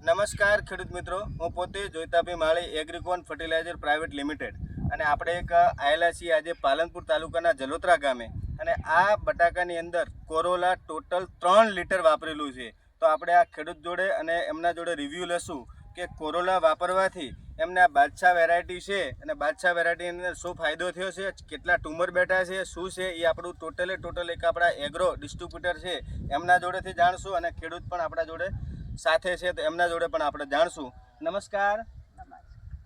નમસ્કાર ખેડૂત મિત્રો, હું પોતે જોઈતાભાઈ માળી એગ્રીકોન ફર્ટિલાઇઝર પ્રાઇવેટ લિમિટેડ અને આપણે એક આવેલા છીએ આજે પાલનપુર તાલુકાના જલોત્રા ગામે. અને આ બટાકાની અંદર કોરોલા ટોટલ 3 લીટર વાપરેલું છે. તો આપણે આ ખેડૂત જોડે અને એમના જોડે રિવ્યૂ લેશું કે કોરોલા વાપરવાથી એમને આ બાદશાહ વેરાયટી છે અને બાદશાહ વેરાયટીની અંદર શું ફાયદો થયો છે, કેટલા ટ્યુમર બેઠા છે, શું છે એ આપણું ટોટલ એક આપણા એગ્રો ડિસ્ટ્રીબ્યુટર છે એમના જોડેથી જાણશું અને ખેડૂત પણ આપણા જોડે સાથે છે તો એમના જોડે પણ આપણે જાણશું. નમસ્કાર.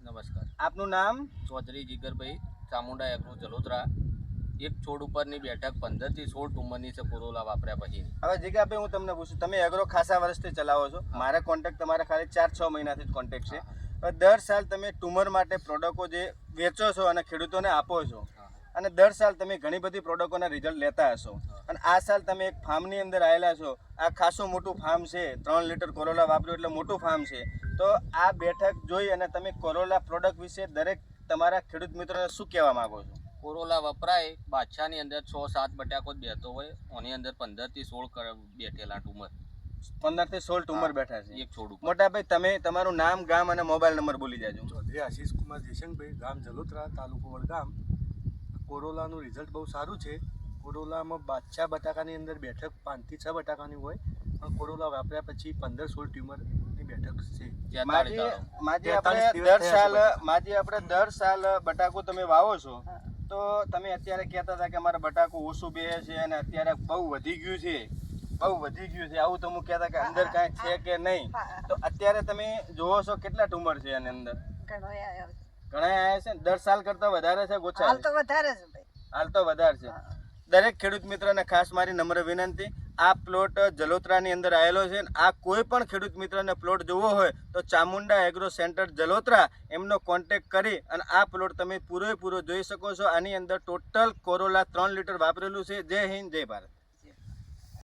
નમસ્કાર. આપનું નામ? ચૌધરી જીગરભાઈ, ચામુંડા એગ્રો જલોત્રા. એક છોડ ઉપરની બેઠક 15 થી 16 ટુમરની છે કોરોલા વાપર્યા પછી. હવે જીગાભાઈ હું તમને પૂછું, તમે એગ્રો ખાસા વર્ષથી ચલાવો છો, મારા કોન્ટેક્ટ તમારા ખાલી 4-6 મહિનાથી જ કોન્ટેક્ટ છે. હવે દર સાલ તમે ટ્યુમર માટે પ્રોડક્ટો જે વેચો છો અને ખેડૂતોને આપો છો અને દર સાલ તમે ઘણી બધી પ્રોડક્ટોના રિઝલ્ટ લેતા હશો. અને આ સાલ તમે એક ફાર્મની અંદર આવેલા છો. આ ખાસું મોટું ફાર્મ છે, 3 લીટર કોરોલા વાપર્યું એટલે મોટું ફાર્મ છે. તો આ બેઠક જોઈ અને તમે કોરોલા પ્રોડક્ટ વિશે દરેક તમારા ખેડૂત મિત્રોને શું કહેવા માંગો છો? કોરોલા વપરાય, બાદશાહની અંદર 6-7 બટાકો જ બેઠો હોય, ઓની અંદર 15 થી 16 બેઠેલા ટુમર. 15 થી 16 ટ્યુમર બેઠા છે એક છોડ ઉપર. મોટાભાઈ તમે તમારું નામ, ગામ અને મોબાઈલ નંબર બોલી જાજો. ચૌધરી આશીષ કુમાર જયશંકભાઈ, ગામ જલોત્રા, તાલુકો વડગામ. કોરોલાનું રિઝલ્ટ બહુ સારું છે. કોરોલામાં બાદશાહ બટાકાની અંદર બેઠક 5 થી 6 બટાકાની હોય, પણ કોરોલા વાપર્યા પછી 15-16 ટ્યુમરની બેઠક છે. માજી આપણે દર સાલ બટાકો તમે વાવો છો તો તમે અત્યારે કહેતા હતા કે અમારા બટાકો ઓછું બે છે અને અત્યારે બહુ વધી ગયું છે આવું તમે કહેતા કે અંદર કાંઈ છે કે નહીં. તો અત્યારે તમે જોવો છો કેટલા ટ્યુમર છે એની અંદર? ઘણા આવ્યા છે. દર સાલ કરતા વધારે છે ઓછા? હાલ તો વધારે છે ભાઈ. હાલ તો વધારે છે. દરેક ખેડૂત મિત્રને ખાસ મારી નમ્ર વિનંતી, આ પ્લોટ જલોત્રાની અંદર આવેલો છે. આ કોઈ પણ ખેડૂત મિત્રને પ્લોટ જોવો હોય તો ચામુંડા એગ્રો સેન્ટર જલોત્રા એમનો કોન્ટેક્ટ કરી અને આ પ્લોટ તમે પૂરેપૂરો જોઈ શકો છો. આની અંદર ટોટલ કોરોલા 3 લીટર વાપરેલું છે. જય હિન્દ, જય ભારત.